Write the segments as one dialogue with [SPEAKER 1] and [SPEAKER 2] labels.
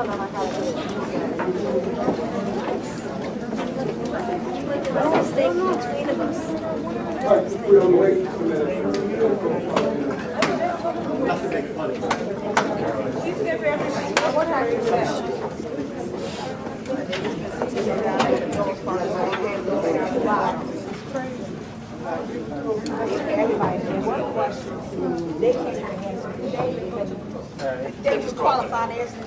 [SPEAKER 1] Stay between of us.
[SPEAKER 2] We're on the way to the
[SPEAKER 1] They can't answer. They just qualified as an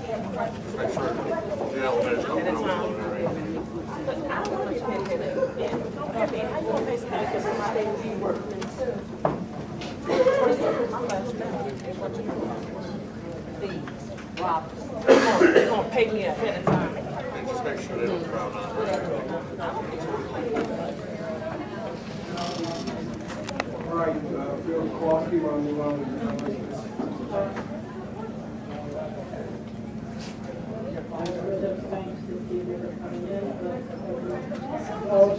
[SPEAKER 3] They're gonna pay me ahead of time.
[SPEAKER 4] Just make sure they don't crowd out.
[SPEAKER 2] All right, Phil Kowalski, want to move on with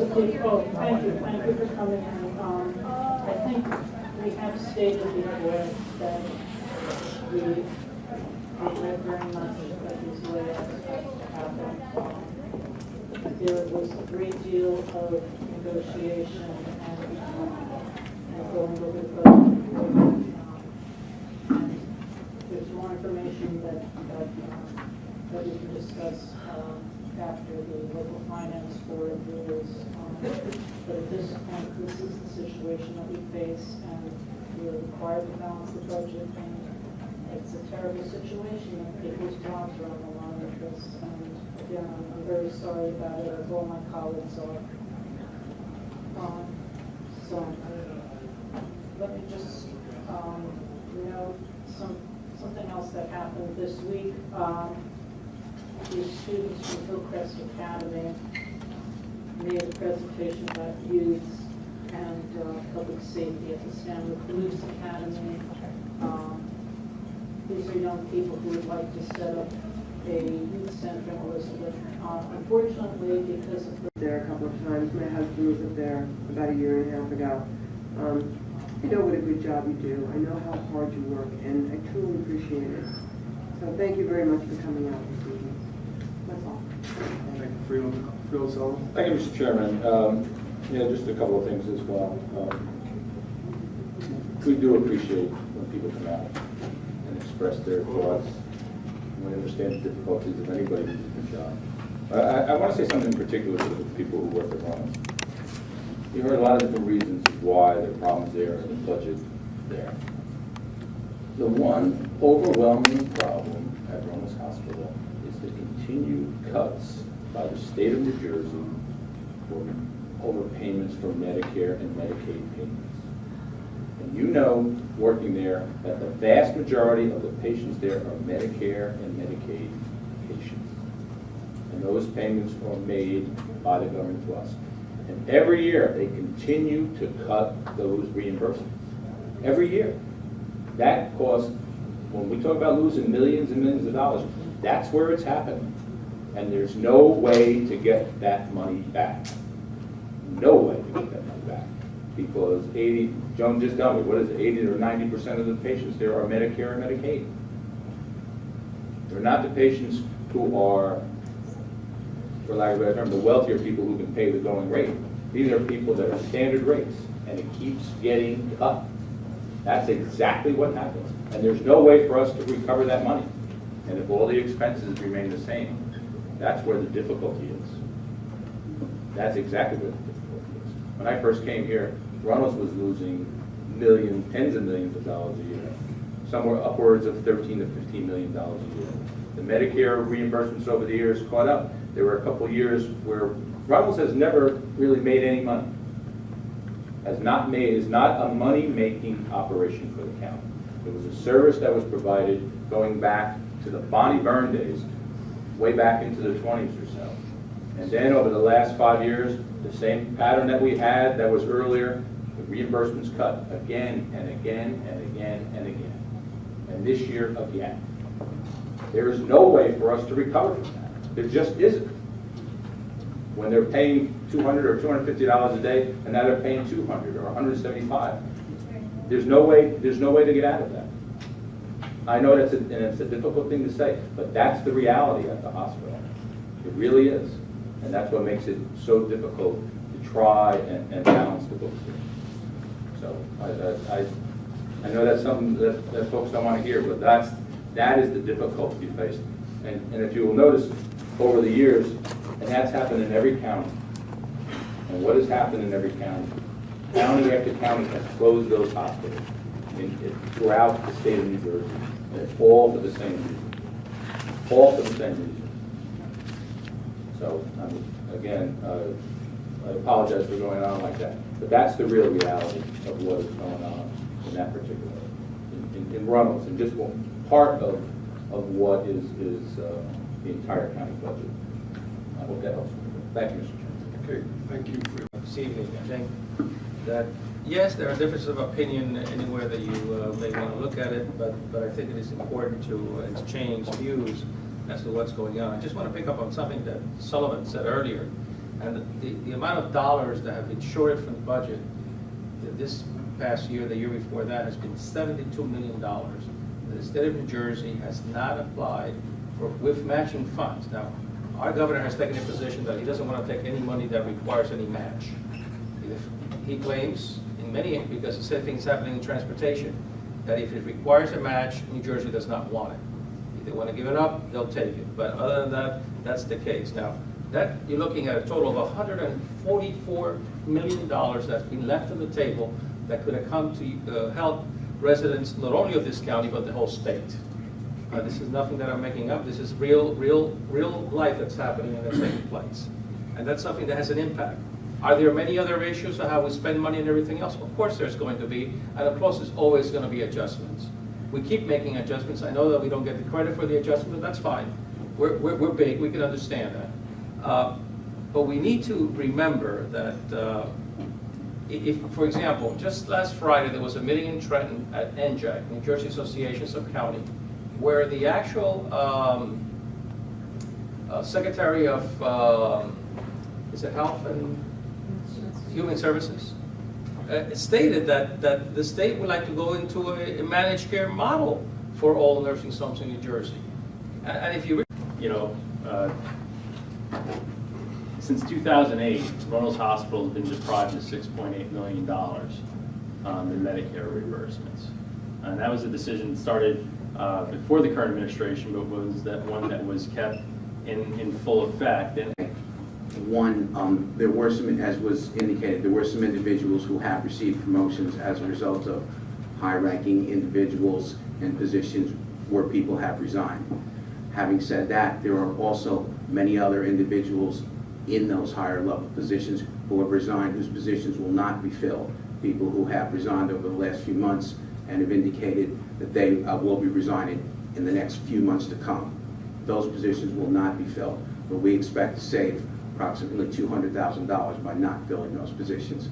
[SPEAKER 5] Thank you for coming in. I think we have stated before that we regret very much that these layoffs happened. There was a great deal of negotiation and going over the budget. And there's more information that we can discuss after the local finance board rules. But at this point, this is the situation that we face, and we're required to balance the budget, and it's a terrible situation, and people's jobs are on the line with this. And again, I'm very sorry about it, as all my colleagues are. So let me just note something else that happened this week. These students from Hillcrest Academy made a presentation about youth and public safety at the Stanley Police Academy. These are young people who would like to set up a youth center in Elizabeth. Unfortunately, because of
[SPEAKER 6] there a couple of times. My husband was up there about a year and a half ago. I know what a good job you do. I know how hard you work, and I truly appreciate it. So thank you very much for coming out this evening. That's all.
[SPEAKER 2] Thank you, Phil Sullivan.
[SPEAKER 7] Thank you, Mr. Chairman. Just a couple of things as well. We do appreciate when people come out and express their thoughts. We understand the difficulties of anybody who does a good job. I want to say something in particular to the people who work at home. You heard a lot of different reasons why there are problems there and the budget there. The one overwhelming problem at Ronald's Hospital is the continued cuts by the state of New Jersey for overpayments for Medicare and Medicaid payments. And you know, working there, that the vast majority of the patients there are Medicare and Medicaid patients. And those payments are made by the government to us. And every year, they continue to cut those reimbursements. Every year. That costs, when we talk about losing millions and millions of dollars, that's where it's happening. And there's no way to get that money back. No way to get that money back. Because Joan just told me, what is it, 80 or 90% of the patients there are Medicare and Medicaid. They're not the patients who are, for lack of a better term, the wealthier people who can pay the going rate. These are people that are standard rates, and it keeps getting cut. That's exactly what happens. And there's no way for us to recover that money. And if all the expenses remain the same, that's where the difficulty is. That's exactly where the difficulty is. When I first came here, Runnels was losing tens of millions of dollars a year, somewhere upwards of $13 to $15 million a year. The Medicare reimbursements over the years caught up. There were a couple of years where Runnels has never really made any money. Is not a money-making operation for the county. It was a service that was provided going back to the Bonnie Byrne days, way back into the 20s or so. And then over the last 5 years, the same pattern that we had that was earlier, the reimbursements cut again and again and again and again. And this year again. There is no way for us to recover from that. There just isn't. When they're paying $200 or $250 a day, and now they're paying $200 or $175. There's no way to get out of that. I know and it's a difficult thing to say, but that's the reality at the hospital. It really is. And that's what makes it so difficult to try and balance the books here. So I know that's something that folks don't want to hear, but that is the difficulty faced. And if you will notice, over the years, and that's happened in every county. And what has happened in every county? County after county has closed those hospitals throughout the state of New Jersey. And it's all for the same reason. All for the same reason. So, again, I apologize for going on like that. But that's the real reality of what is going on in that particular, in Runnels, and just part of what is the entire county budget. I hope that helps. Thank you, Mr. Chairman.
[SPEAKER 2] Okay, thank you for
[SPEAKER 8] This evening, I think that, yes, there are differences of opinion anywhere that you may want to look at it, but I think it is important to exchange views as to what's going on. I just want to pick up on something that Sullivan said earlier, and the amount of dollars that have been shorted from the budget this past year, the year before that, has been $72 million. The state of New Jersey has not applied with matching funds. Now, our governor has taken a position that he doesn't want to take any money that requires any match. He claims, because the same thing's happening in transportation, that if it requires a match, New Jersey does not want it. If they want to give it up, they'll take it. But other than that, that's the case. Now, that you're looking at a total of $144 million that's been left on the table that could have come to help residents not only of this county, but the whole state. This is nothing that I'm making up. This is real life that's happening and that's taking place. And that's something that has an impact. Are there many other issues on how we spend money and everything else? Of course there's going to be, and of course there's always going to be adjustments. We keep making adjustments. I know that we don't get the credit for the adjustment, but that's fine. We're big, we can understand that. But we need to remember that if, for example, just last Friday there was a meeting in Trenton at NJAC, New Jersey Associations of County, where the actual Secretary of is it Health and Human Services stated that the state would like to go into a managed care model for all nursing homes in New Jersey. And if you
[SPEAKER 9] since 2008, Runnels Hospital has been deprived of $6.8 million in Medicare reimbursements. And that was a decision that started before the current administration, but was that one that was kept in full effect. And
[SPEAKER 10] one, there were some, as was indicated, there were some individuals who have received promotions as a result of high-ranking individuals in positions where people have resigned. Having said that, there are also many other individuals in those higher level positions who have resigned, whose positions will not be filled. People who have resigned over the last few months and have indicated that they will be resigning in the next few months to come. Those positions will not be filled, but we expect to save approximately $200,000 by not filling those positions.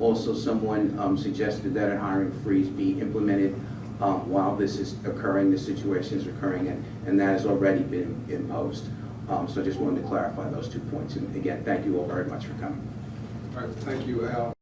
[SPEAKER 10] Also, someone suggested that a hiring freeze be implemented while this is occurring, this situation is occurring, and that has already been imposed. So I just wanted to clarify those 2 points. And again, thank you all very much for coming.
[SPEAKER 2] All right, thank you, Al.